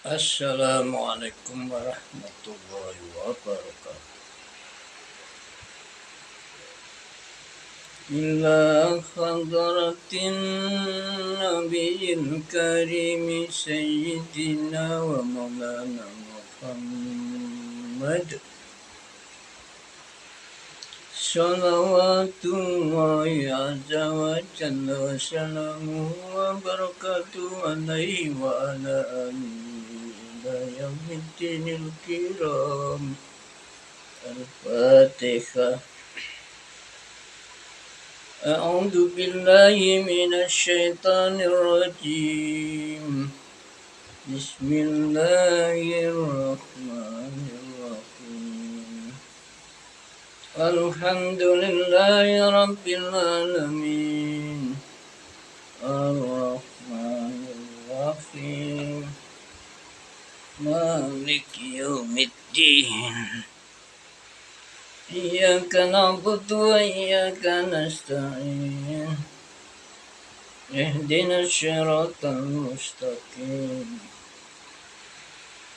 Assalamualaikum warahmatullahi wabarakatuh. Ila hadratin nabiyil karim sayyidina wa maulana Muhammad salawatullahi azza wa jalla wa salamuhu wa barakatuhu alaihi wa ala alihi yaumiddinil kiram. Al-Fatihah. A'udzu billahi minasyaitonir rajim. Bismillahirrahmanirrahim. Alhamdulillahi rabbil alamin. Ar-Rahmanir Rahim. Maliki yaumiddin. Iyyaka na'budu wa iyyaka nasta'in. Ihdinas siratal mustaqim.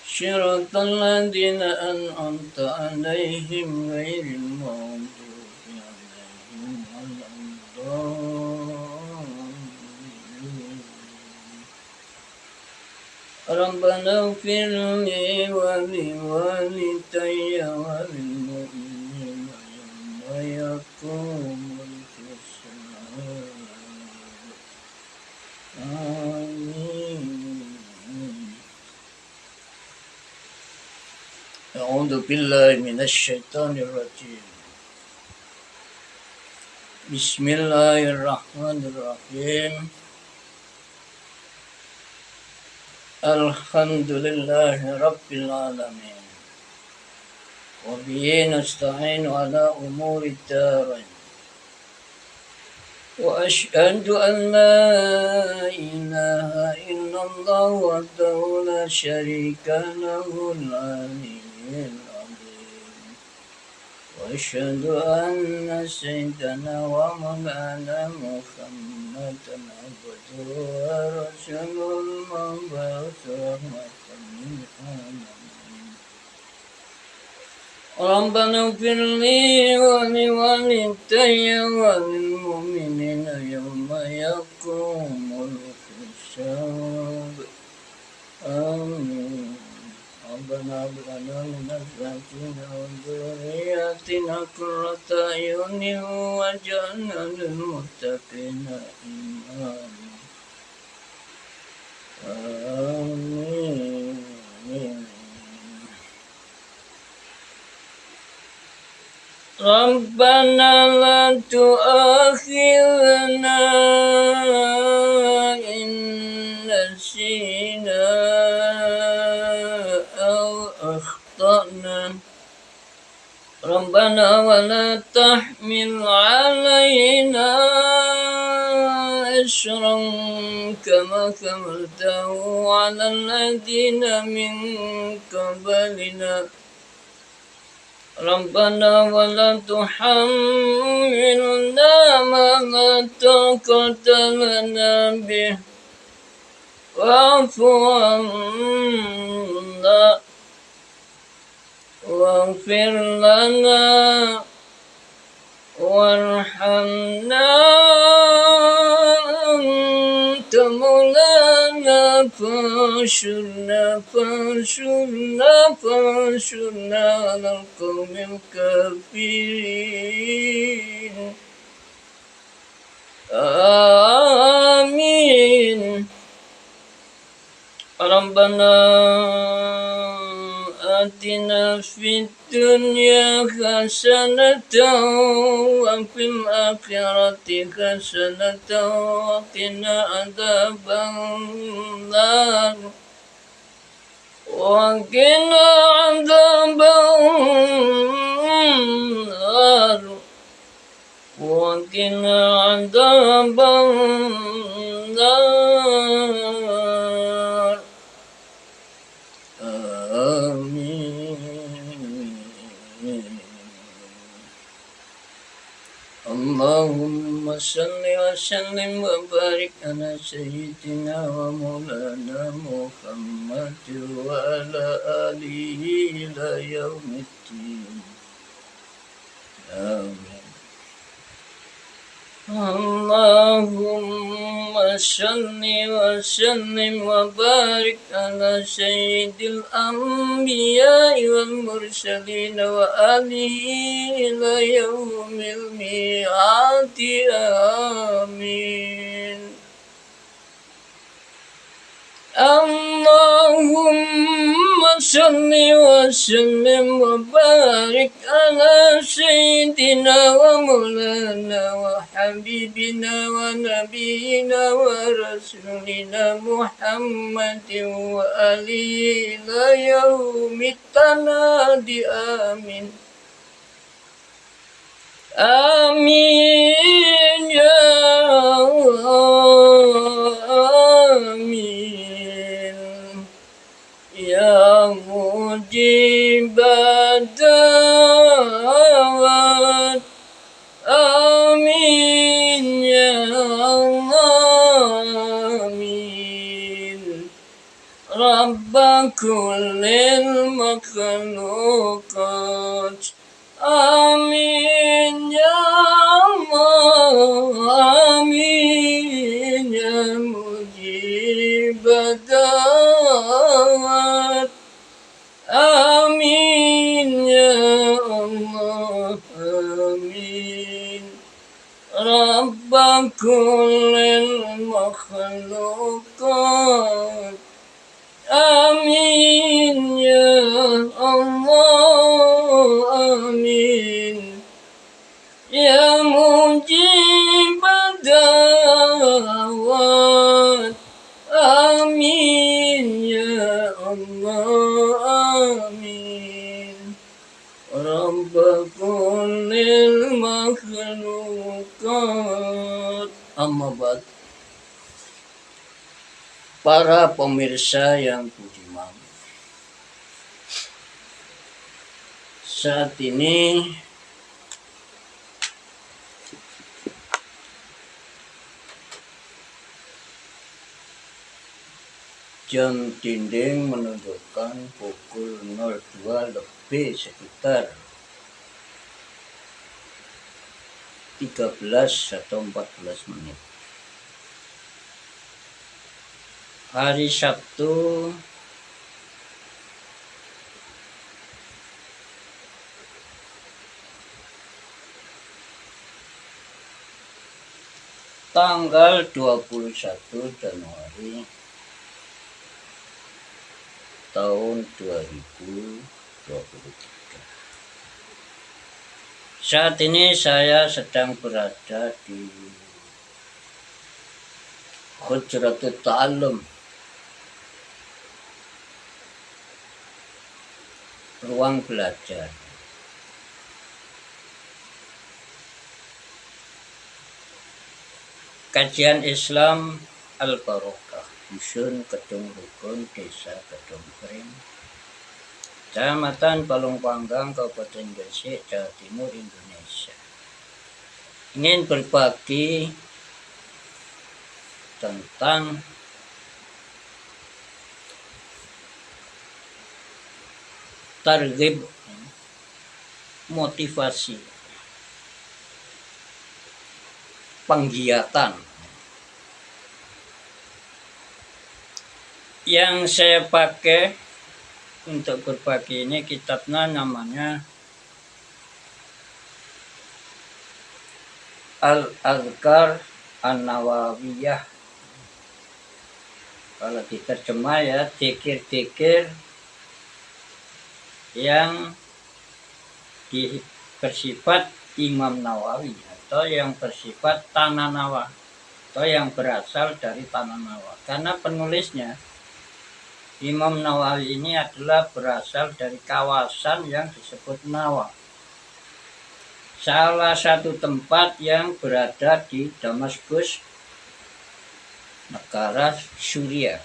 Siratal ladzina an'amta 'alaihim ghairil maghdubi 'alaihim waladdallin. Rabbana ighfir li wa liwalidayya wa lil mu'minina yawma yaqumul hisab. Amin. A'udzu billahi minasy syaithanir rajim. Bismillahirrahmanirrahim. Alhamdulillahi rabbil alamin. Wa bihi nasta'inu ala umuri darain. Wa asyhadu an la ilaha illallah wahdahu la syarika lahu al-'aliyyul 'azim. Wa asyhadu anna sayyidana wa maulana Muhammadan abduhu wa rasuluhu mab'utsu rahmatan lil 'alamin. Rabbana ighfir li wa liwalidayya wa lil mu'minina yawma yaqumul hisab. Amin. Rabbana hab lana min azwajina wa dhurriyyatina qurrata a'yunin waj'alna lil muttaqina imama. Amin. Rabbana la tu'akhidhna in nasina aw akhtana. Rabbana wa la tahmil 'alaina isran kama hamaltahu 'ala alladhina min qablina. Rabbana wa la tuhammilna ma la taqata lana bih. Wa'fu 'anna waghfir lana warhamna anta maulana fansurna 'alal qawmil kafirin. Amin. Rabbana atina fid dunya hasanatan wa fil akhirati hasanatan wa qina adzabannar. وقنا عذاب النار. وقنا عذاب النار. آمين. اللهم صل وسلم وبارك على سيدنا ومولانا محمد وعلى آله إلى يوم الدين آمين. اللهم صل وسلم وبارك على سيد الأنبياء والمرسلين وآله إلى يوم الميعاد آمين. اللهم صل وسلم وبارك على سيدنا ومولانا وحبيبنا ونبينا ورسولنا محمد وآله إلى يوم التناد آمين. آمين يا آمين يا مجيب الدعوات آمين يا الله آمين رب كل المخلوقات آمين يا الله آمين يا مجيب الدعوات آمين يا الله آمين رب كل المخلوقات آمين يا الله آمين يا مجيب الدعوات آمين يا الله آمين رب كل المخلوقات. Amma ba'd. Para pemirsa yang budiman, saat ini jam dinding menunjukkan pukul 02 lebih sekitar 13 atau 14 menit. Hari Sabtu tanggal 21 Januari tahun 2023. Saat ini saya sedang berada di Hujratul Ta'allum, ruang belajar. Kajian Islam Al-Barokah, Dusun Kedung Rukun, Desa Kedung Kering, Kecamatan Palung Panggang, Kabupaten Gresik, Jawa Timur, Indonesia. Ingin berbagi tentang targhib, motivasi, penggiatan. Yang saya pakai untuk berbagi ini kitabnya namanya Al-Adhkar An-Nawawiyah. Kalau diterjemah ya, zikir-zikir yang bersifat Imam Nawawi atau yang bersifat Tanah Nawa atau yang berasal dari Tanah Nawa. Karena penulisnya Imam Nawawi ini adalah berasal dari kawasan yang disebut Nawa, salah satu tempat yang berada di Damaskus, negara Suriah.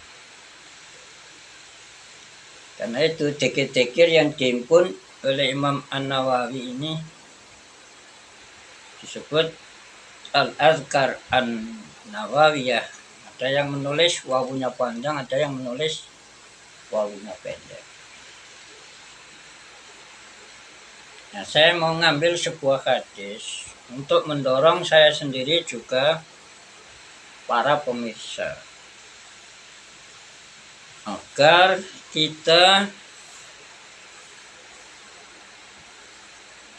Karena itu zikir-zikir yang dihimpun oleh Imam An-Nawawi ini disebut Al-Azkar An-Nawawiyah. Ada yang menulis wawunya panjang, ada yang menulis wawunya pendek. Nah, saya mau ngambil sebuah hadis untuk mendorong saya sendiri juga para pemirsa agar kita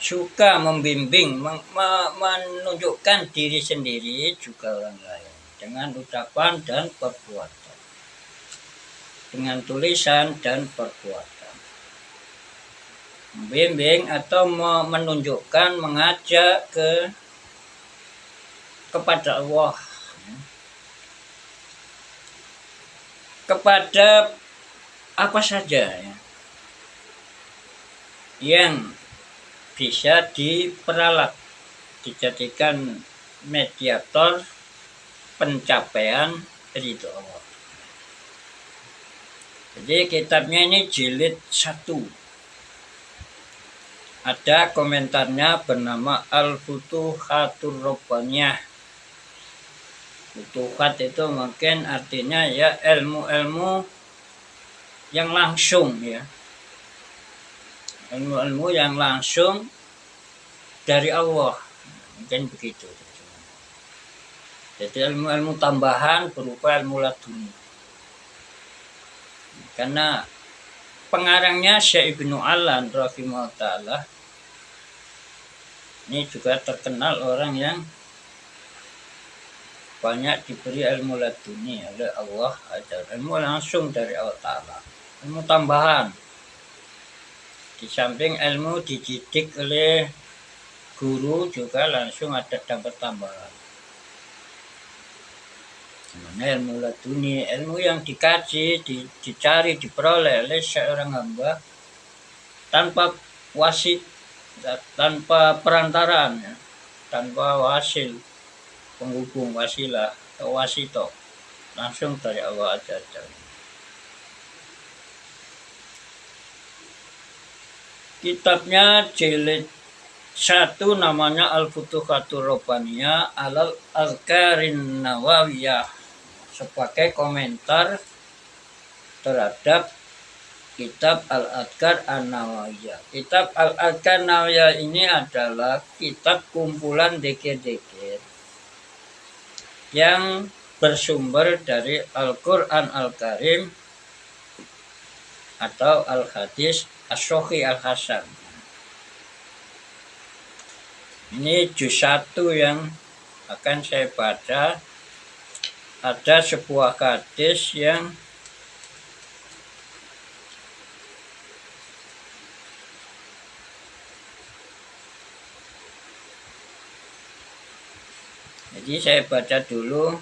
suka membimbing, menunjukkan diri sendiri juga orang lain dengan ucapan dan perbuatan, dengan tulisan dan perbuatan, membimbing atau menunjukkan, mengajak kepada Allah, kepada apa saja ya, yang bisa diperalat, dijadikan mediator pencapaian ridho Allah. Jadi kitabnya ini jilid 1. Ada komentarnya bernama Al-Futuhatur Rabbaniyah. Futuhat itu mungkin artinya ya ilmu-ilmu yang langsung ya. Ilmu-ilmu yang langsung dari Allah. Mungkin begitu. Jadi ilmu-ilmu tambahan berupa ilmu laduni. Karena pengarangnya Syekh Ibnu Alan rahimahullah ta'ala ini juga terkenal orang yang banyak diberi ilmu laduni oleh Allah, ada ilmu langsung dari Allah Ta'ala, ilmu tambahan. Di samping ilmu dididik oleh guru juga langsung ada dapat tambahan. Mana ilmu laduni, ilmu yang dikaji, dicari, diperoleh oleh seorang hamba tanpa wasit, tanpa perantaraan, ya, tanpa wasil, penghubung, wasilah atau wasito, langsung dari Allah Azza wa Jalla. Kitabnya jilid 1 namanya Al-Futuhatur Rabbaniyah Alal Azkarin Nawawiyah, sebagai komentar terhadap kitab Al-Azkar An-Nawawiyah. Kitab Al-Azkar An-Nawawiyah ini adalah kitab kumpulan dzikir-dzikir yang bersumber dari Al-Quran Al-Karim atau Al-Hadis As-Sahih Al-Hasan. Ini juz 1 yang akan saya baca. Ada sebuah hadis yang jadi saya baca dulu.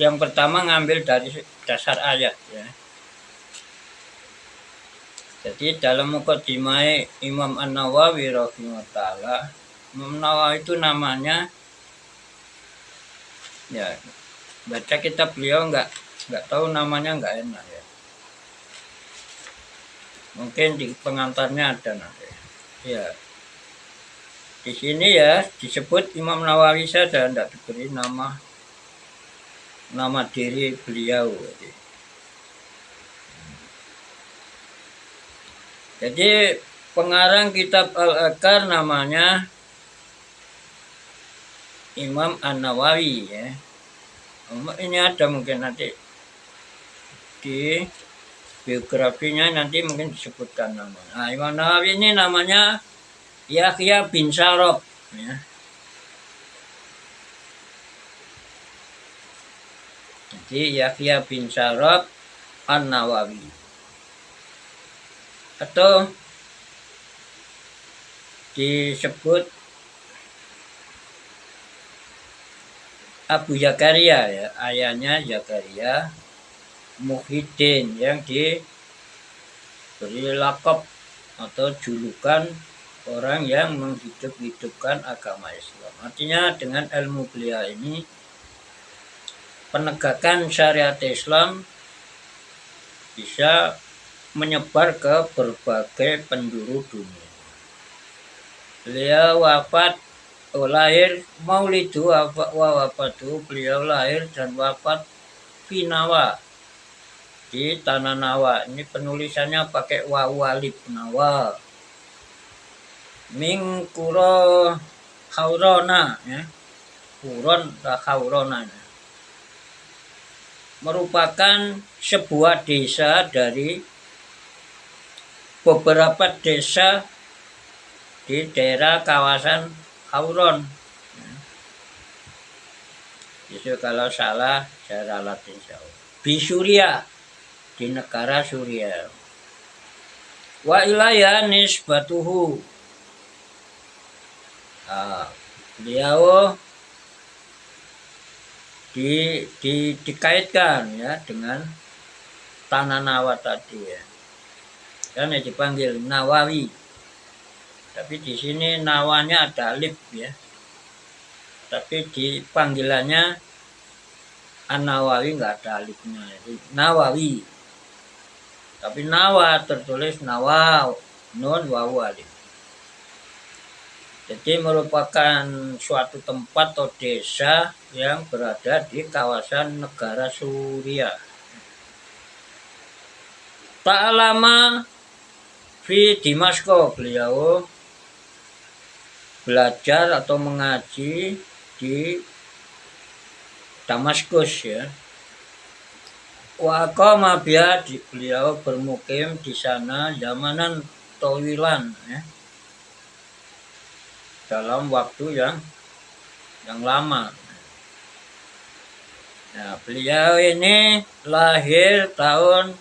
Yang pertama ngambil dari dasar ayat ya. Jadi dalam mukadimah Imam An-Nawawi rahimahullah ta'ala, Imam Nawawi itu namanya ya, baca kitab beliau nggak tahu namanya, nggak enak ya. Mungkin di pengantarnya ada nanti. Ya. Di sini ya disebut Imam Nawawi saja, tidak diberi nama diri beliau. Jadi pengarang kitab Al-Azkar namanya Imam An-Nawawi ya. Ini ada mungkin nanti di biografinya, nanti mungkin disebutkan namanya. Nah, Imam Nawawi ini namanya Yahya bin Syaraf ya. Jadi Yahya bin Syaraf An-Nawawi atau disebut Abu Zakaria ya, ayahnya Zakaria Muhyiddin yang diberi lakop atau julukan orang yang menghidup-hidupkan agama Islam. Artinya dengan ilmu beliau ini penegakan syariat Islam bisa menyebar ke berbagai penjuru dunia. Beliau wafat lahir Maulidu wa wafatu, beliau lahir dan wafat di Nawa, di tanah Nawa. Ini penulisannya pakai wawu alif, Nawa. Min kuro Haurona, ya. Huron atau Haurona. Merupakan sebuah desa dari beberapa desa di daerah kawasan Hauron. Itu kalau salah saya ralat insya Allah. Di Suria, di negara Suria. Wa ilaya nisbatuhu. Beliau dikaitkan ya dengan tanah Nawa tadi ya. Karena dipanggil Nawawi. Tapi di sini nawanya ada alif ya. Tapi di panggilannya An-Nawawi nggak ada alifnya. Jadi Nawawi. Tapi Nawa tertulis Nawa, nun wawu alif. Jadi merupakan suatu tempat atau desa yang berada di kawasan negara Suria. Ta'alama fi Dimasko, beliau belajar atau mengaji di Damaskus ya. Wa aqama biha, beliau bermukim di sana zamanan tawilan ya. Dalam waktu yang lama. Nah, beliau ini lahir tahun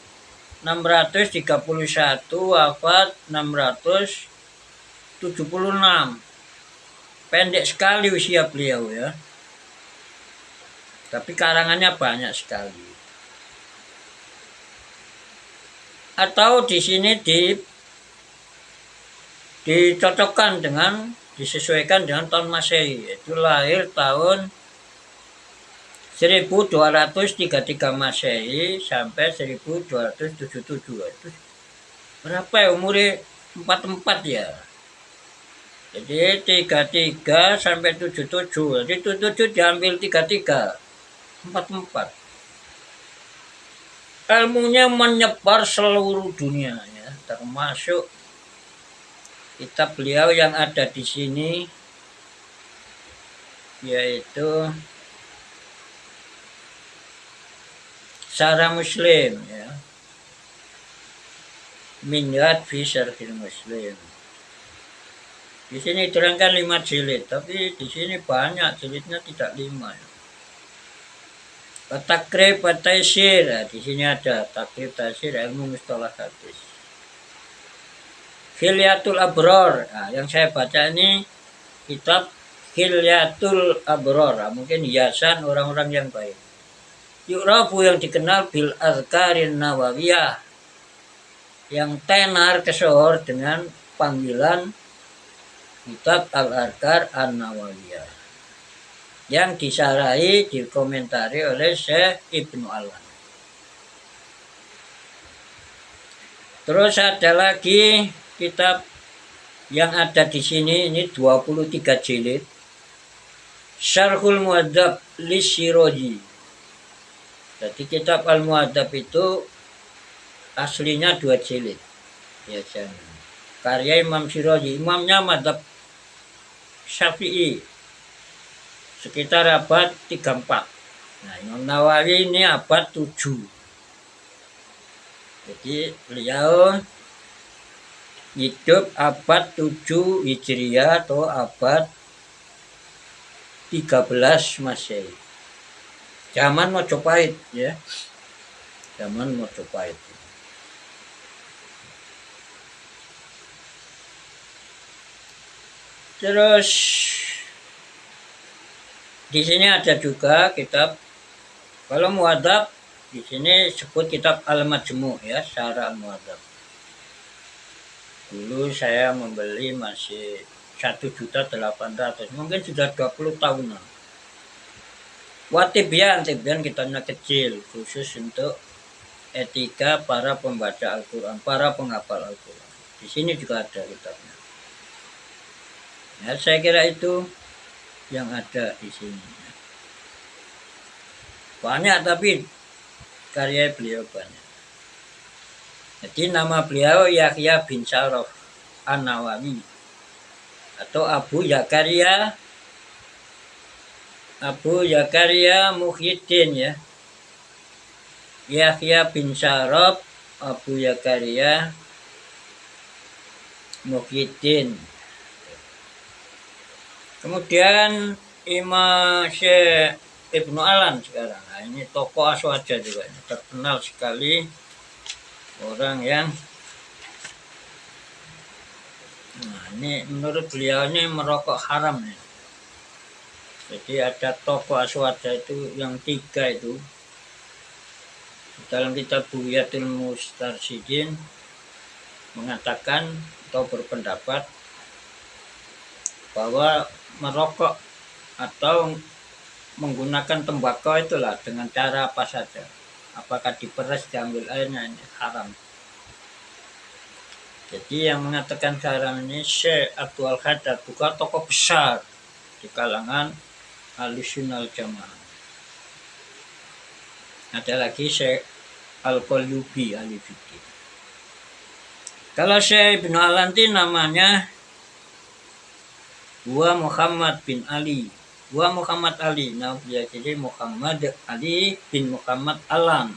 631, wafat 676. Pendek sekali usia beliau ya. Tapi karangannya banyak sekali. Atau di sini dicocokkan dengan, disesuaikan dengan tahun Masehi, yaitu lahir tahun 1233 Masehi sampai 1277. Itu berapa ya umurnya? 44 ya. Jadi 33 sampai 77. Jadi 77 diambil 33. 44. Ilmunya menyebar seluruh dunia ya, termasuk kitab beliau yang ada di sini yaitu Syarah Muslim ya. Minhaj fi Syarhil Muslim. Di sini diterangkan 5 jilid, tapi di sini banyak jilidnya, tidak 5 ya. Takrib Taisir, nah, di sini ada Takrib Taisir ilmu mustalah hadis. Khilyatul Abror, nah, yang saya baca ini kitab Khilyatul Abror, nah, mungkin hiasan orang-orang yang baik. Yu'rafu, yang dikenal bil azkarin nawawiyah, yang tenar kesohor dengan panggilan kitab Al-Azkar An-Nawawiyah, yang disarahi, dikomentari oleh Syekh Ibnu Alan. Terus ada lagi kitab yang ada di sini, ini 23 jilid, Syarhul Muadzab Lisyirazi. Jadi kitab Al-Muadzab itu aslinya 2 jilid. Biasanya. Karya Imam Syirazi, imamnya madzhab Syafi'i. Sekitar abad 34. Nah, Imam Nawawi ini abad 7. Jadi beliau hidup abad 7 Hijriah atau abad 13 Masehi. Zaman Majapahit ya. Zaman Majapahit. Terus di sini ada juga kitab, kalau Muadzab di sini sebut kitab Al-Majmu' ya, Syarah Al-Muadzab. Dulu saya membeli masih 1.800.000, mungkin sudah 20 tahunan. Watibyan kitabnya kecil, khusus untuk etika para pembaca Al-Quran, para penghafal Al-Quran. Di sini juga ada kitabnya. Ya, saya kira itu yang ada di sini. Banyak tapi karya beliau banyak. Jadi nama beliau Yahya bin Syaraf An-Nawawi atau Abu Zakaria Muhyiddin ya. Yahya bin Syaraf Abu Zakaria Muhyiddin. Kemudian Imam Syekh Ibnu Alan sekarang. Nah, ini tokoh Aswaja juga, ini terkenal sekali orang yang ini menurut beliau ini merokok haram nih. Jadi ada tokoh Aswaja itu yang 3 itu dalam kitab Bughyatul Mustarsyidin mengatakan atau berpendapat bahwa merokok atau menggunakan tembakau itulah dengan cara apa saja, apakah diperes diambil airnya, ini haram. Jadi yang mengatakan haram ini Syekh Abdul Haddad, bukan tokoh besar di kalangan Ahlussunnah Jamaah. Ada lagi Syekh Al-Qalyubi ahli fikih. Kalau Syekh Ibnu Alan itu namanya Muhammad bin Ali. Muhammad Ali. Nah, dia jadi Muhammad Ali bin Muhammad Alan.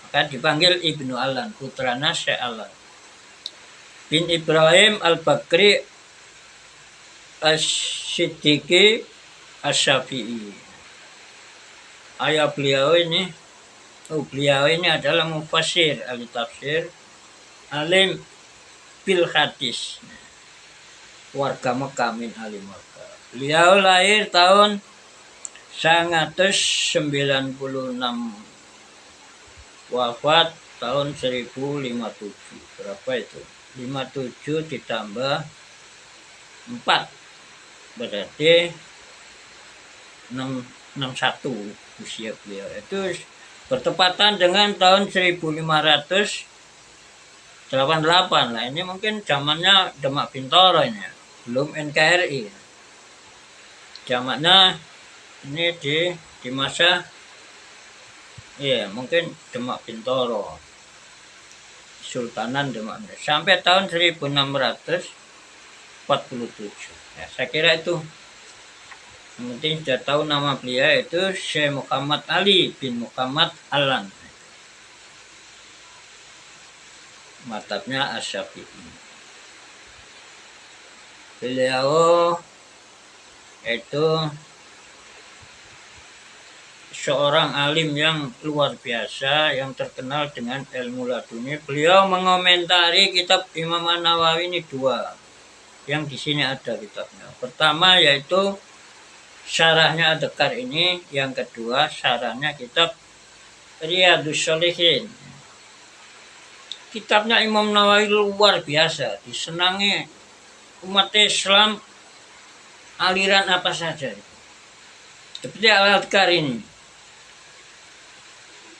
Maka dipanggil Ibnu Alan, putrana Syekh Alan. Bin Ibrahim Al-Bakri Asy-Siddiqi Asy-Syafi'i. Ayah beliau ini adalah mufassir, ahli tafsir, alim bil hadis, warga Mekah min alim Mekah. Beliau lahir tahun 996, wafat tahun 1057. Berapa itu? 57 ditambah 4 berarti 61 usia beliau. Itu bertepatan dengan tahun 1588 lah. Ini mungkin zamannya Demak Bintoro ini, belum NKRI. Zamannya ini di masa mungkin Demak Bintoro, Sultanan Demak, sampai tahun 1647. Ya, saya kira itu. Yang penting sudah tahu nama beliau itu Syekh Muhammad Ali bin Muhammad Alan. Mazhabnya Asy-Syafi'i. Beliau itu seorang alim yang luar biasa, yang terkenal dengan ilmu laduni. Beliau mengomentari kitab Imam An-Nawawi ini 2. Yang di sini ada kitabnya. Pertama yaitu syarahnya Ad-Dzakar ini, yang kedua syarahnya kitab Riyadhus Shalihin. Kitabnya Imam Nawawi luar biasa, disenangi umat Islam aliran apa saja. Seperti Al-Adhkar ini,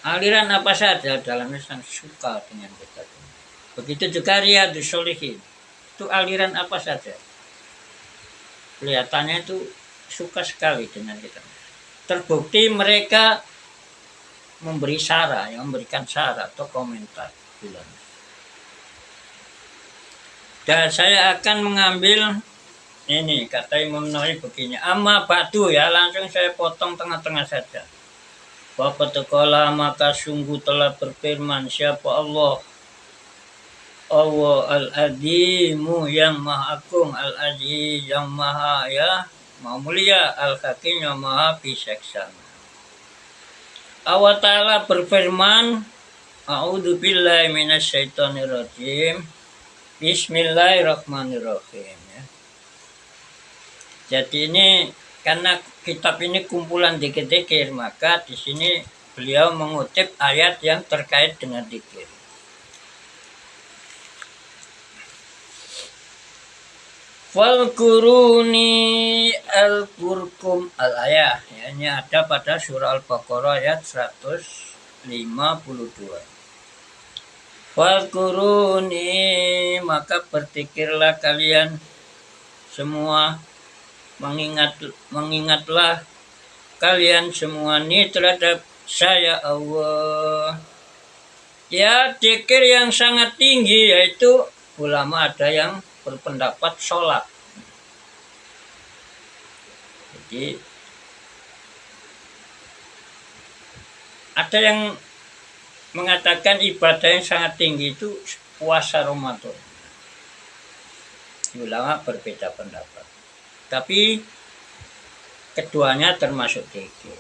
aliran apa saja dalam Islam suka dengan kitab ini. Begitu juga Riyadhus Shalihin, itu aliran apa saja, kelihatannya itu suka sekali dengan kita. Terbukti mereka memberi syarah, memberikan syarah atau komentar. Dan saya akan mengambil ini kata Imam Nawawi begini. Amma ba'du, ya, langsung saya potong tengah-tengah saja. Faqad qala, maka sungguh telah berfirman siapa Allah Al-Azimu yang maha agung, Al-Aziz yang maha maha mulia, Al-Hakim yang maha bijaksana. Allah Ta'ala berfirman, A'udzu billahi minasyaitonir rajim. Bismillahirrahmanirrahim. Jadi ini karena kitab ini kumpulan zikir-zikir, maka di sini beliau mengutip ayat yang terkait dengan zikir. Falkuruni al-kurkum al-ayah. Ya, ini ada pada surah Al-Baqarah ayat 152. Falkuruni, maka berzikirlah kalian semua mengingatlah kalian semua ini terhadap saya Allah. Ya, zikir yang sangat tinggi yaitu ulama ada yang berpendapat sholat. Jadi ada yang mengatakan ibadah yang sangat tinggi itu puasa Ramadan. Ulama berbeda pendapat. Tapi keduanya termasuk zikir.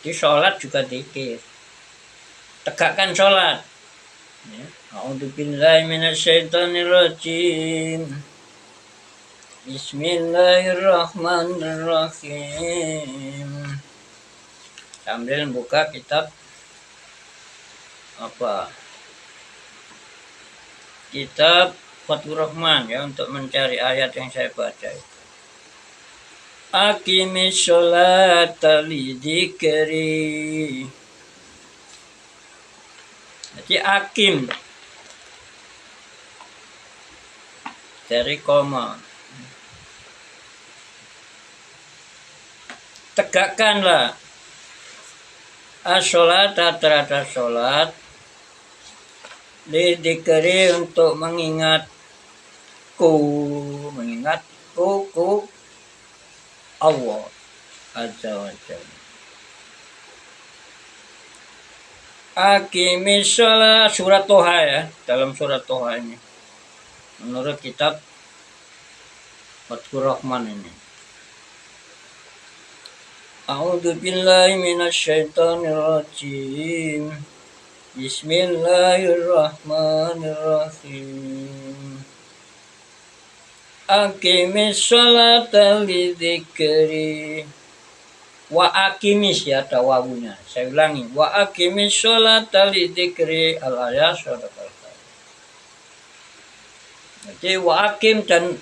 Di sholat juga zikir. Tegakkan sholat. Ya. A'udzubillahi minasyaitonirrajim. Bismillahirrahmanirrahim. Sambil buka kitab kitab Fathur Rahman ya untuk mencari ayat yang saya baca itu. Aqimis sholata lidzikri. Jadi akim dari koma. Tegakkanlah as-sholat terhadap sholat lidzikri untuk mengingatku Allah Azza wa Jalla. Aqimis sholat, surat Toha ya, dalam surat Toha ini menurut kitab Fathur Rahman ini. A'udzubillahi minasyaitonirrajim. Bismillahirrahmanirrahim. Aqimis sholata lidzikri. Wa aqimis ya ada wawunya. Saya ulangi. Wa aqimis sholata lidzikri al-ayat surat. Jadi wa aqim dan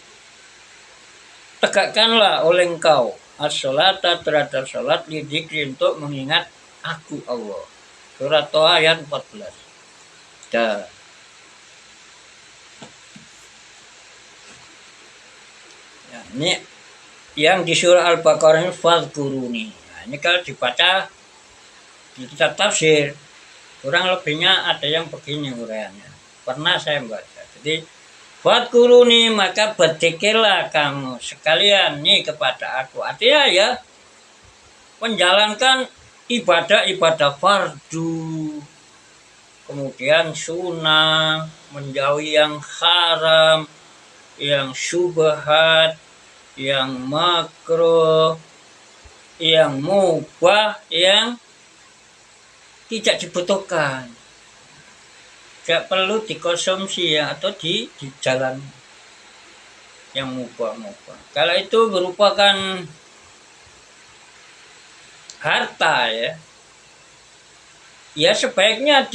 tegakkanlah oleh engkau as-sholata terhadap sholat lidzikri untuk mengingat aku Allah. Surat Toha ayat 14. Dah. Ya, ini yang di surah Al-Baqarah ini fadhkuruni. Nah, ini kalau dibaca di kitab tafsir kurang lebihnya ada yang begini uraiannya. Pernah saya membaca. Jadi fadhkuruni maka berzikirlah kamu sekalian nih kepada aku. Artinya ya menjalankan ibadah fardu, kemudian sunnah, menjauhi yang haram, yang syubhat, yang makruh, yang mubah, yang tidak dibutuhkan, tidak perlu dikonsumsi ya, atau di jalan yang mubah. Kalau itu merupakan harta ya sebaiknya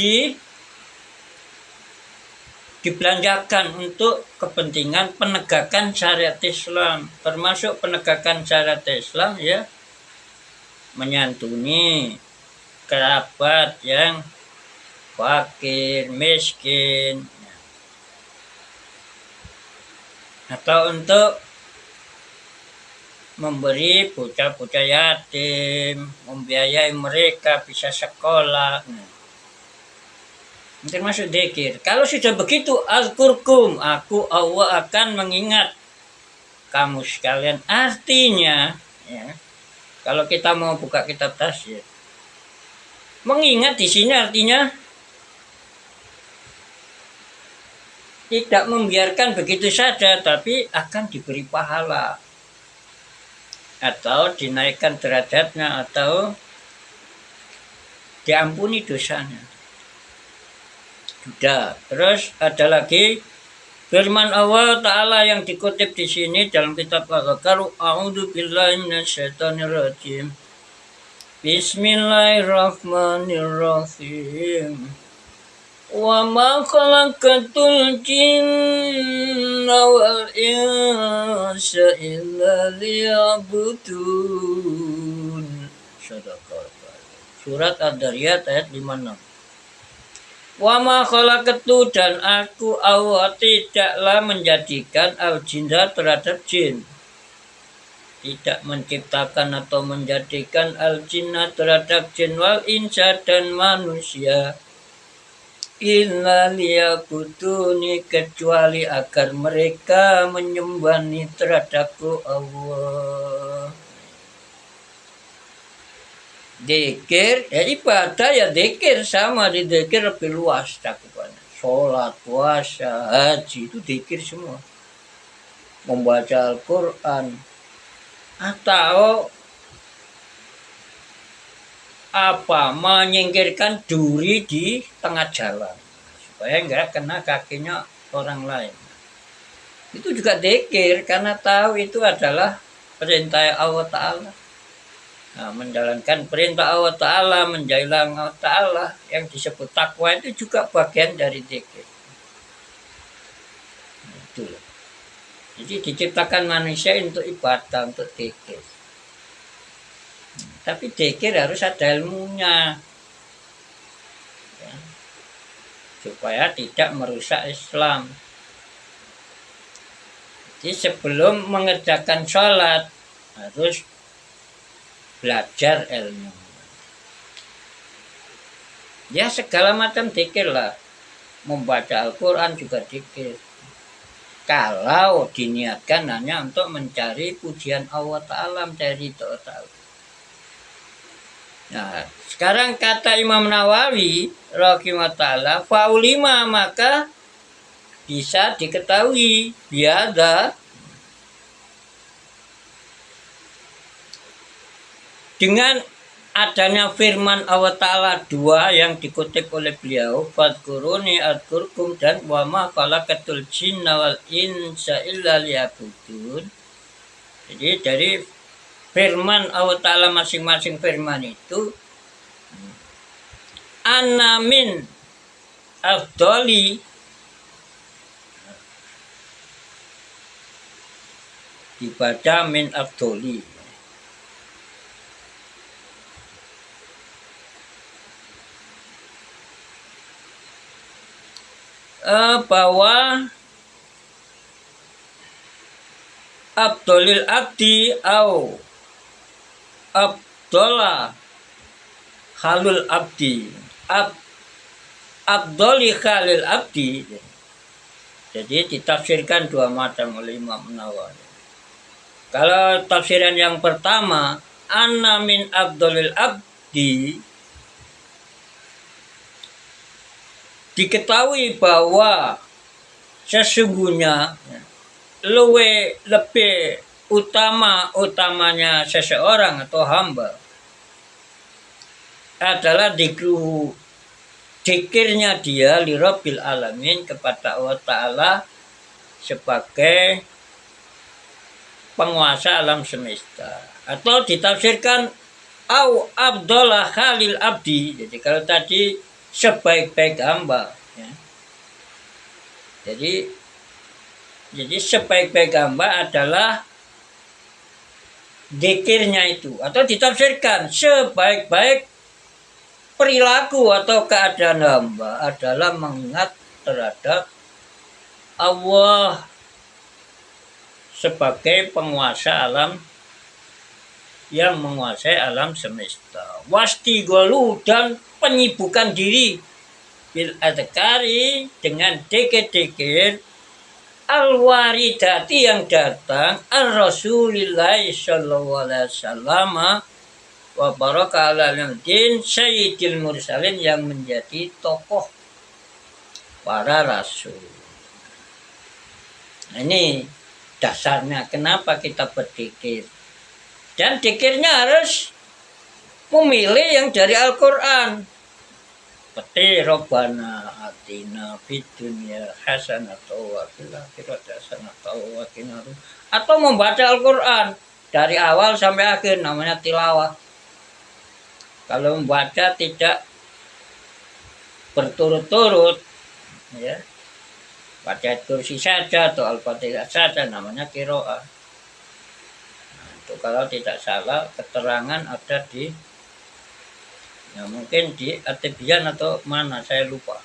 dibelanjakan untuk kepentingan penegakan syariat Islam, termasuk penegakan syariat Islam ya menyantuni kerabat yang fakir, miskin, atau untuk memberi bocah-bocah yatim, membiayai mereka bisa sekolah. Termasuk zikir. Kalau sudah begitu, azkurkum, aku Allah akan mengingat kamu sekalian. Artinya, ya, kalau kita mau buka kitab tafsir, mengingat di sini artinya tidak membiarkan begitu saja, tapi akan diberi pahala. Atau dinaikkan derajatnya atau diampuni dosanya. Sudah. Terus ada lagi firman Allah Ta'ala yang dikutip di sini dalam kitab Al-Baqarah. A'udzubillahi minasyaitonirrajim. Bismillahirrahmanirrahim. Wa ma khalaqatul jinna wal insa illa liya'budun. Surat Ad-Dariyat ayat 56. Wa ma khalaqatu dan aku Allah tidaklah menjadikan al-jinna terhadap jin. tidak menciptakan atau menjadikan al-jinna terhadap jin wal insa dan manusia illa liyabuduni, kecuali agar mereka menyembani terhadapku Allah. Dikir, ya ibadah ya dikir, sama di dikir lebih luas cakupannya. Sholat, puasa, haji itu dikir semua. Membaca Al-Quran atau menyingkirkan duri di tengah jalan supaya enggak kena kakinya orang lain. Itu juga dikir karena tahu itu adalah perintah Allah Ta'ala. Nah, menjalankan perintah Allah Ta'ala, menjauhi Allah Ta'ala yang disebut takwa itu juga bagian dari dzikir. Itu. Jadi diciptakan manusia untuk ibadah, untuk dzikir. Tapi dzikir harus ada ilmunya, ya, supaya tidak merusak Islam. Jadi sebelum mengerjakan sholat harus belajar ilmu. Ya segala macam dzikir lah. Membaca Al-Quran juga dzikir. Kalau diniatkan hanya untuk mencari pujian Allah Ta'ala, mencari ridho Ta'ala. Nah, sekarang kata Imam Nawawi rahimahullah ta'ala, faulima, maka bisa diketahui biada dengan adanya firman Allah Ta'ala dua yang dikutip oleh beliau, fadkuruni adkurkum dan wama khalaqatul jinna wal insa illa liya'budun. Jadi dari firman Allah Ta'ala masing-masing firman itu anamin afdoli, dibaca min afdoli, bahwa abdolil abdi au abdola halul abdi, abdoli khalil abdi. Jadi ditafsirkan dua macam oleh Imam Nawawi. Kalau tafsiran yang pertama, anna min abdolil abdi, diketahui bahwa sesungguhnya lebih utamanya seseorang atau hamba adalah dikirnya dia li rabbil alamin, kepada Allah Ta'ala sebagai penguasa alam semesta. Atau ditafsirkan au abdullah khalil abdi. Jadi kalau tadi sebaik-baik hamba, ya. Jadi sebaik-baik hamba adalah dikirnya itu, atau ditafsirkan sebaik-baik perilaku atau keadaan hamba adalah mengingat terhadap Allah sebagai penguasa alam yang menguasai alam semesta. Wasti golu, dan penyibukan diri bil adhkari, dengan dikir-dikir al-waridati yang datang ar-Rasulillah sallallahu alaihi wasallam wa baraka ala al-din sayyidil mursalin, yang menjadi tokoh para rasul. Nah, ini dasarnya kenapa kita berzikir. Dan zikirnya harus memilih yang dari Al-Quran. Seperti Rabbana atina fid dunya hasanatan wa fil akhirati hasanatan wa qina adzabannar. Atau membaca Al-Quran dari awal sampai akhir, namanya tilawah. Kalau membaca tidak berturut-turut, ya, baca kursi saja atau Al-Fatihah saja, namanya qiraah. Nah, itu kalau tidak salah keterangan ada di, ya mungkin di At-Tibyan atau mana, saya lupa.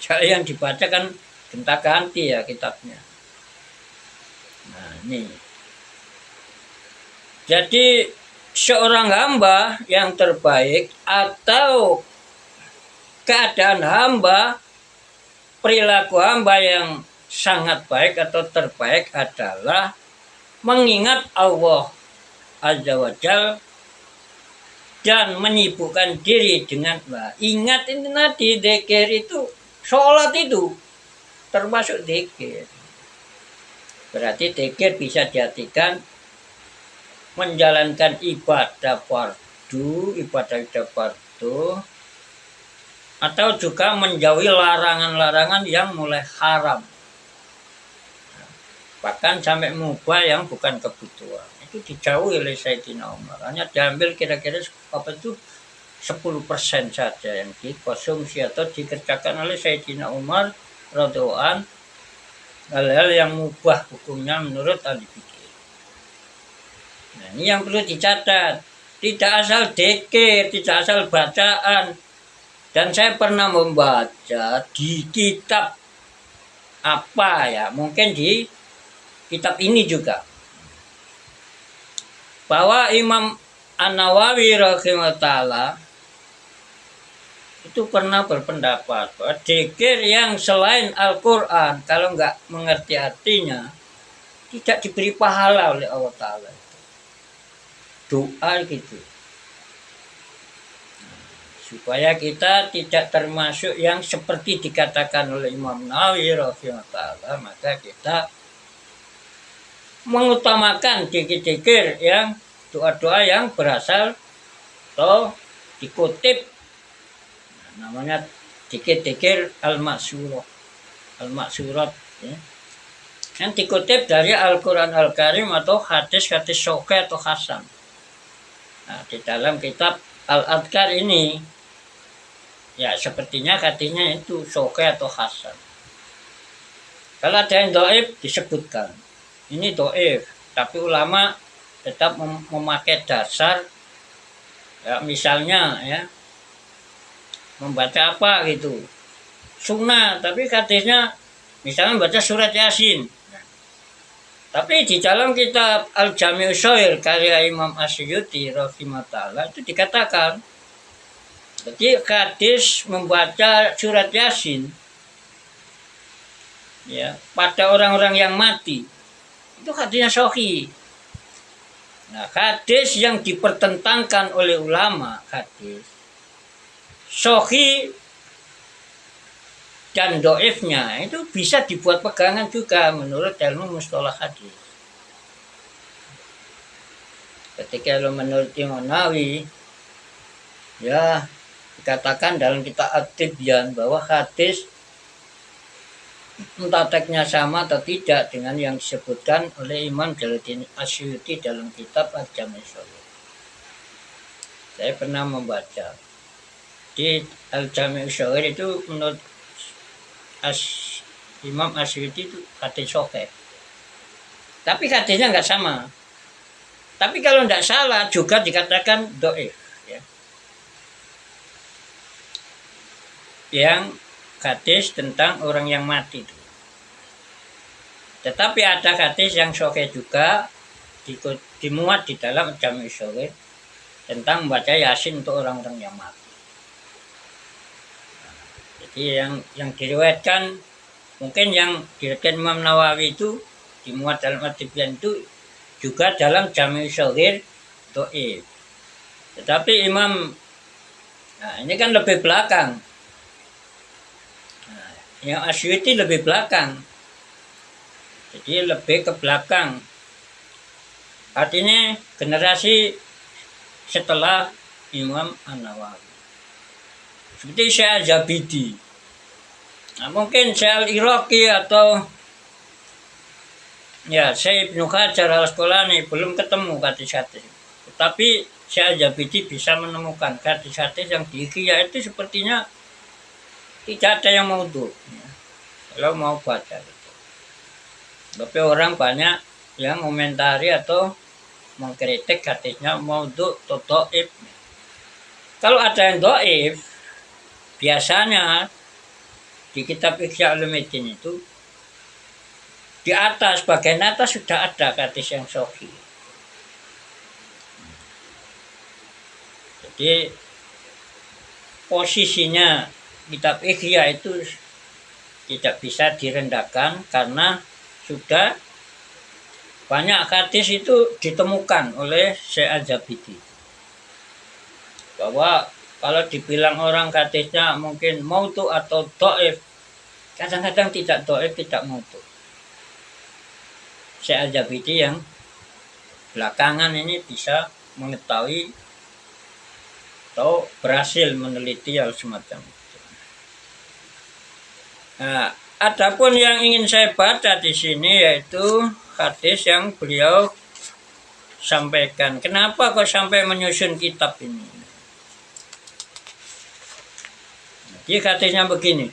Saya yang dibaca kan gonta-ganti ya kitabnya. Nah, ini Jadi seorang hamba yang terbaik atau keadaan hamba, perilaku hamba yang sangat baik atau terbaik adalah mengingat Allah Azza wa Jal dan menyibukkan diri dengan ingat ini tadi, dzikir itu, sholat itu termasuk dzikir. Berarti dzikir bisa diartikan menjalankan ibadah fardu, atau juga menjauhi larangan-larangan yang mulai haram. Bahkan sampai mubah yang bukan kebutuhan. Itu dijauhi oleh Sayyidina Umar. Hanya diambil kira-kira 10% saja yang dikonsumsi atau dikerjakan oleh Sayyidina Umar radhiyallahu anhu, hal-hal yang mubah hukumnya menurut ahli fikih. Nah, ini yang perlu dicatat. Tidak asal dzikir, tidak asal bacaan. Dan saya pernah membaca di kitab apa ya, mungkin di kitab ini juga, bahwa Imam An-Nawawi rahimahullah itu pernah berpendapat bahwa dzikir yang selain Al-Quran, kalau nggak mengerti artinya, tidak diberi pahala oleh Allah Ta'ala. Doa gitu. Supaya kita tidak termasuk yang seperti dikatakan oleh Imam Nawawi rahimahullah, maka kita mengutamakan dzikir-dzikir yang doa-doa yang berasal atau dikutip, namanya dzikir-dzikir al-maksurat ya, yang dikutip dari Al-Quran Al-Karim atau hadis-hadis sahih atau hasan. Nah, di dalam kitab Al-Adhkar ini ya sepertinya hadisnya itu sahih atau hasan. Kalau ada yang dhaif disebutkan ini dhaif, tapi ulama tetap memakai dasar ya, misalnya ya membaca apa gitu sunnah, tapi hadisnya misalnya membaca surat Yasin. Tapi di dalam kitab Al-Jami' Ushayr karya Imam Asyuyuti rahimahullah itu dikatakan, jadi hadis membaca surat Yasin ya pada orang-orang yang mati itu hadisnya sahih. Nah, hadis yang dipertentangkan oleh ulama, hadis sahih dan dhaifnya itu bisa dibuat pegangan juga menurut ilmu mustalah hadis. Ketika menurut Imam Nawawi ya dikatakan dalam kitab At-Tibyan bahwa hadis entah teksnya sama atau tidak dengan yang disebutkan oleh Imam Jalaluddin Asyuyuti dalam kitab Al-Jami' Ushayr. Saya pernah membaca di Al-Jami' Ushayr itu menurut Imam Asyuyuti itu hadis sahih. Tapi hadisnya nggak sama. Tapi kalau nggak salah juga dikatakan dhaif ya. Yang hadis tentang orang yang mati itu. Tetapi ada hadis yang sahih juga dimuat di dalam Jami' Ushayr tentang membaca Yasin untuk orang-orang yang mati. Jadi yang diriwayatkan, mungkin yang diriwayatkan Imam Nawawi itu dimuat dalam At-Tibyan itu juga dalam Jami' Ushayr dhaif. Tetapi nah ini kan lebih belakang. Nah, yang Asyuyuti lebih belakang. Jadi lebih ke belakang. Artinya generasi setelah Imam An-Nawawi. Seperti Syekh Al-Zabidi. Nah, mungkin Syekh Al-Iraqi atau ya Syekh Ibnu Hajar Al-Asqalani belum ketemu hadis-hadis. Tetapi Syekh Al-Zabidi bisa menemukan hadis-hadis yang di Ihya itu sepertinya tidak ada yang maudhu. Ya, kalau mau baca gitu. Tapi orang banyak yang komentari atau mengkritik hadisnya maudhu atau dhaif. Kalau ada yang dhaif, biasanya di kitab Ihya Ulumuddin itu di atas, bagian atas sudah ada hadis yang sahih. Jadi posisinya kitab Ihya itu tidak bisa direndahkan karena sudah banyak hadis itu ditemukan oleh Syekh Al-Zabidi. Bahwa kalau dibilang orang hadisnya mungkin mautu atau dhaif, kadang-kadang tidak dhaif, tidak mautu. Syekh Al-Zabidi yang belakangan ini bisa mengetahui atau berhasil meneliti hal semacam itu. Nah, adapun yang ingin saya baca di sini yaitu hadis yang beliau sampaikan. Kenapa kok sampai menyusun kitab ini? Jadi hadisnya begini.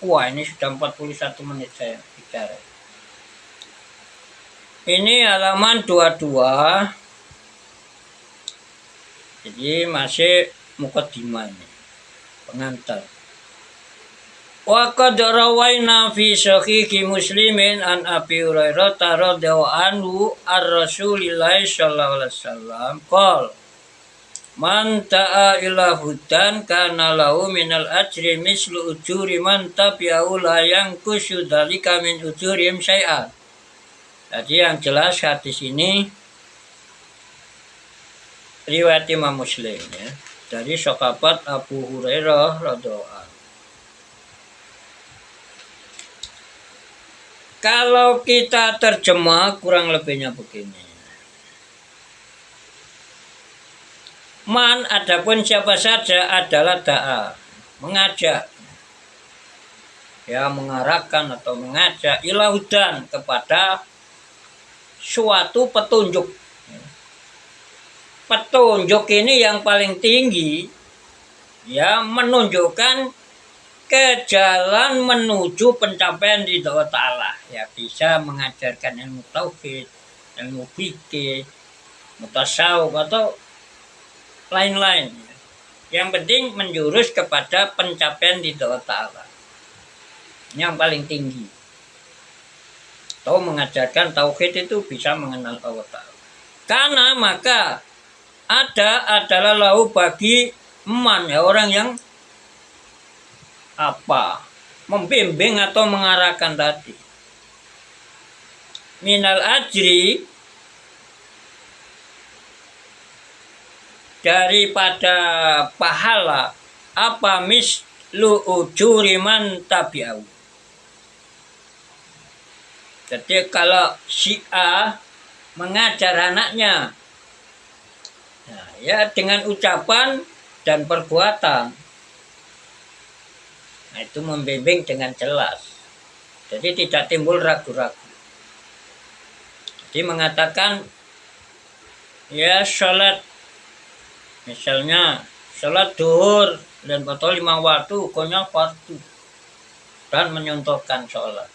Wah, ini sudah 41 menit saya bicara. Ini halaman 22. Jadi masih mukaddimah ini, pengantar. Wa qad rawaina fi sahih Muslimin an Abi Hurairah radhiyallahu anhu ar-Rasulillah sallallahu alaihi wasallam qol man ta'a ila hudan kana lahu minal ajri mislu ujuri man tabi'ahu la yanqusu dzalika min ujurim syai'an. Jadi yang jelas hadis ini riwayat Imam Muslim ya, dari sahabat Abu Hurairah radhiyallahu anhu. Kalau kita terjemah kurang lebihnya begini. Man adapun siapa saja adalah da'a, mengajak, ya mengarahkan atau mengajak ila hudan kepada suatu petunjuk. Petunjuk ini yang paling tinggi ya menunjukkan ke jalan menuju pencapaian ridho ta'ala. Ya bisa mengajarkan ilmu tauhid, ilmu fikih, mutasawuf atau lain-lain. Yang penting menjurus kepada pencapaian ridho ta'ala. Ini yang paling tinggi. Atau mengajarkan tauhid itu bisa mengenal Allah Ta'ala. Karena maka adalah lahu bagi man ya, orang yang membimbing atau mengarahkan tadi. Minal ajri daripada pahala mislu ujuri man tabi'ahu. Jadi kalau si A mengajar anaknya, nah, ya dengan ucapan dan perbuatan. Nah, itu membimbing dengan jelas. Jadi tidak timbul ragu-ragu. Jadi mengatakan ya sholat, misalnya sholat duhur dan atau 5 waktu hukumnya fardu, dan menyontohkan sholat,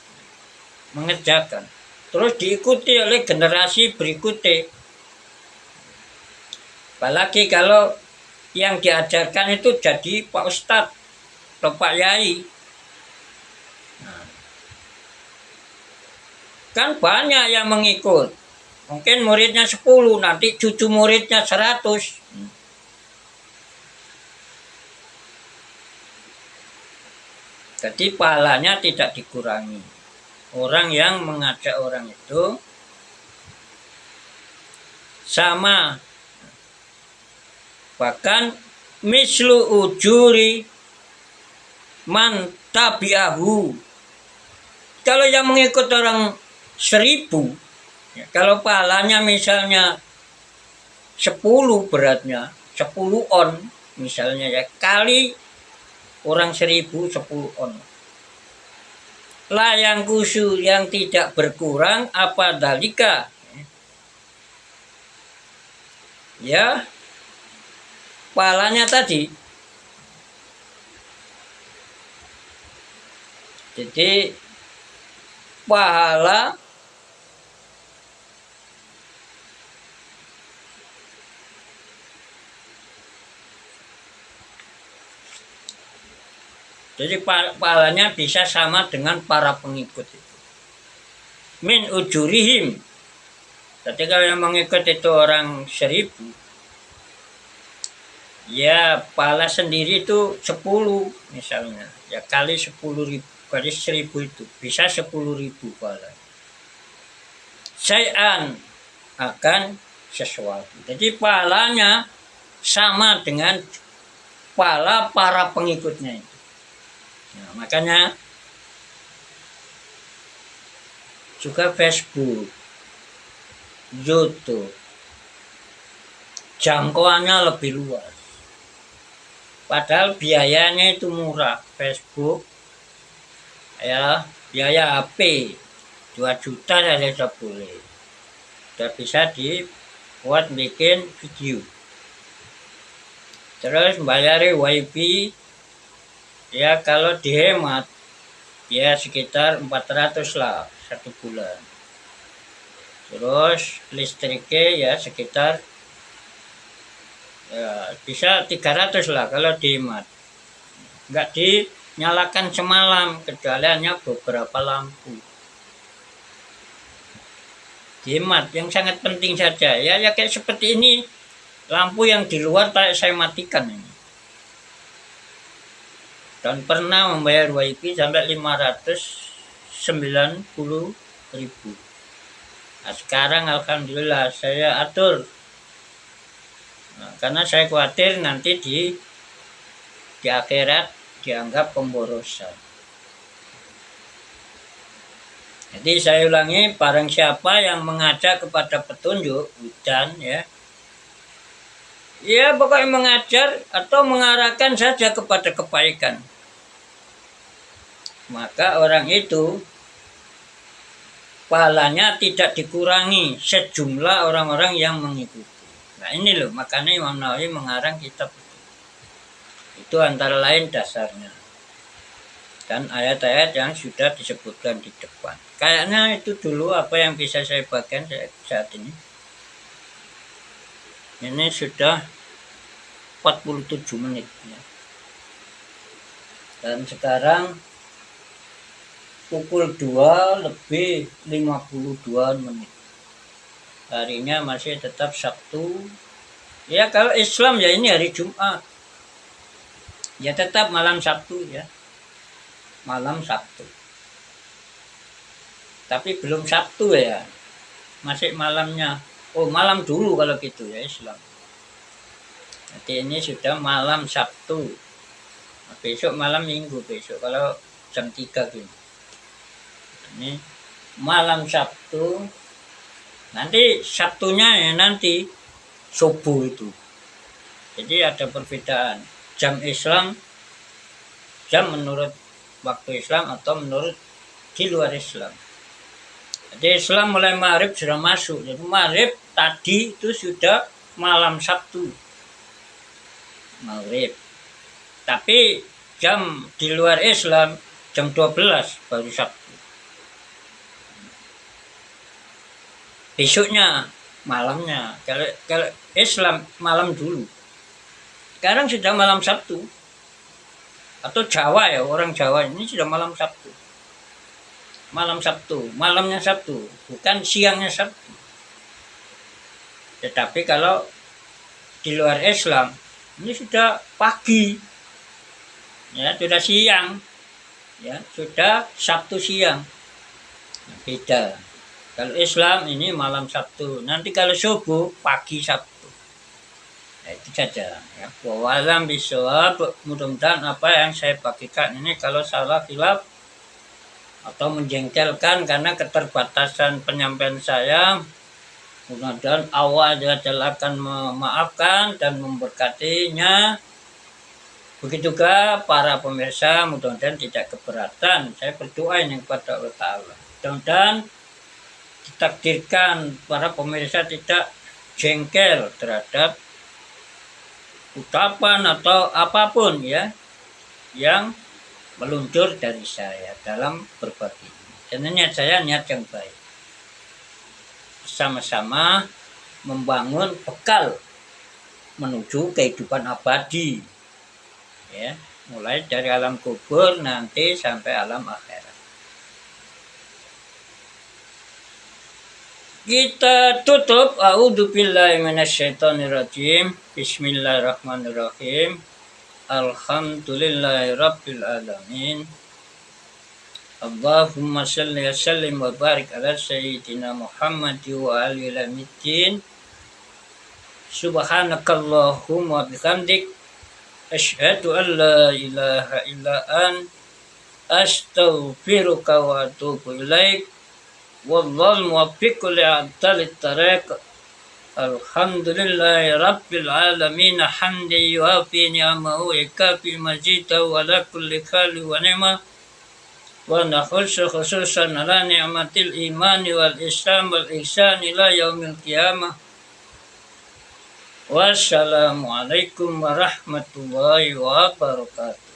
mengerjakan. Terus diikuti oleh generasi berikutnya. Apalagi kalau yang diajarkan itu jadi Pak Ustadz atau Pak Yai. Nah, kan banyak yang mengikut. Mungkin muridnya 10, nanti cucu muridnya 100. Jadi pahalanya tidak dikurangi. Orang yang mengajak orang itu sama. Bahkan mislu ujuri man tabi'ahu. Kalau yang mengikut orang 1000, ya, kalau pahalanya misalnya 10 beratnya, 10 on misalnya ya, kali orang 1000 10 on. La yang kusu yang tidak berkurang apa dalika. Ya, pahalanya tadi. Jadi pahala pahalanya bisa sama dengan para pengikut itu. Min ujurihim. Jadi kalau yang mengikut itu orang 1000, Ya, pala sendiri itu 10 misalnya. Ya kali 10.000, kali 1.000 itu bisa 10.000 pala. Syai'an akan sesuatu. Jadi palanya sama dengan pala para pengikutnya itu. Nah, makanya juga Facebook, YouTube, jangkauannya lebih luas. Padahal biayanya itu murah. Facebook, ya biaya HP 2 juta saja sudah boleh. Sudah bisa dibuat bikin video. Terus bayari WiFi, ya kalau dihemat ya sekitar 400 lah 1 bulan. Terus listriknya ya sekitar ya bisa 300 lah kalau dihemat. Nggak dinyalakan semalam kecuali hanya beberapa lampu. Dihemat yang sangat penting saja ya kayak seperti ini, lampu yang di luar saya matikan ini. Dan pernah membayar WiFi sampai 590.000. Nah, sekarang alhamdulillah saya atur. Nah, karena saya khawatir nanti di akhirat dianggap pemborosan. Jadi saya ulangi, barang siapa yang mengajak kepada petunjuk hujan ya pokoknya mengajar atau mengarahkan saja kepada kebaikan, maka orang itu pahalanya tidak dikurangi sejumlah orang-orang yang mengikuti. Nah ini loh, makanya Imam Nawawi mengarang kitab itu antara lain dasarnya dan ayat-ayat yang sudah disebutkan di depan. Kayaknya itu dulu apa yang bisa saya bagikan saat ini. Ini sudah 47 menit ya. Dan sekarang pukul 2 lebih 52 menit. Harinya masih tetap Sabtu. Ya kalau Islam ya ini hari Jumat. Ya tetap malam Sabtu ya. Malam Sabtu. Tapi belum Sabtu ya. Masih malamnya. Oh malam dulu kalau gitu ya Islam. Jadi ini sudah malam Sabtu. Nah, besok malam Minggu besok kalau jam 3 gini. Ini malam Sabtu. Nanti Sabtunya ya nanti subuh itu. Jadi ada perbedaan jam Islam, jam menurut waktu Islam atau menurut di luar Islam. Jadi Islam mulai maghrib sudah masuk. Jadi maghrib tadi itu sudah malam Sabtu. Maghrib. Tapi jam di luar Islam jam 12 baru Sabtu. Besoknya malamnya. Kalau Islam malam dulu. Sekarang sudah malam Sabtu. Atau Jawa ya, orang Jawa ini sudah malam Sabtu. Malam Sabtu, malamnya Sabtu, bukan siangnya Sabtu. Tetapi kalau di luar Islam ini sudah pagi, ya sudah siang, ya sudah Sabtu siang. Beda. Kalau Islam ini malam Sabtu, nanti kalau subuh pagi Sabtu. Nah, itu saja. Ya. Wawalam bisawab, mudah-mudahan apa yang saya bagikan ini kalau salah khilaf atau menjengkelkan karena keterbatasan penyampaian saya, mudah-mudahan Allah akan memaafkan dan memberkatinya. Begitu juga para pemirsa, mudah-mudahan tidak keberatan. Saya berdoa ini kepada Allah Ta'ala. Mudah-mudahan ditakdirkan para pemirsa tidak jengkel terhadap ucapan atau apapun ya yang meluncur dari saya dalam berbagi. Karena niat saya niat yang baik. Sama-sama membangun bekal menuju kehidupan abadi. Ya, mulai dari alam kubur nanti sampai alam akhirat. Kita tutup. A'udzubillahi minasyaitonirrajim. Bismillahirrahmanirrahim. Alhamdulillahi rabbil alamin. Allahumma salli wa sallim wa barik ala sayyidina Muhammad wa alihi lamiddin. Subhanakallahumma bihamdik asyhadu an la ilaha illa astaghfiruka wa atubu ilaik. Wallahul muwaffiq li aqtalit tariq. Alhamdulillahi rabbil alamin hamdi yuafi ni'amahu wa kafi majidahu wa la kulli khali wa ni'mah. Wa nakhussu khususan ala ni'matil imani wal islam wal ihsan ila yaumil qiyamah. Wassalamualaikum warahmatullahi wabarakatuh.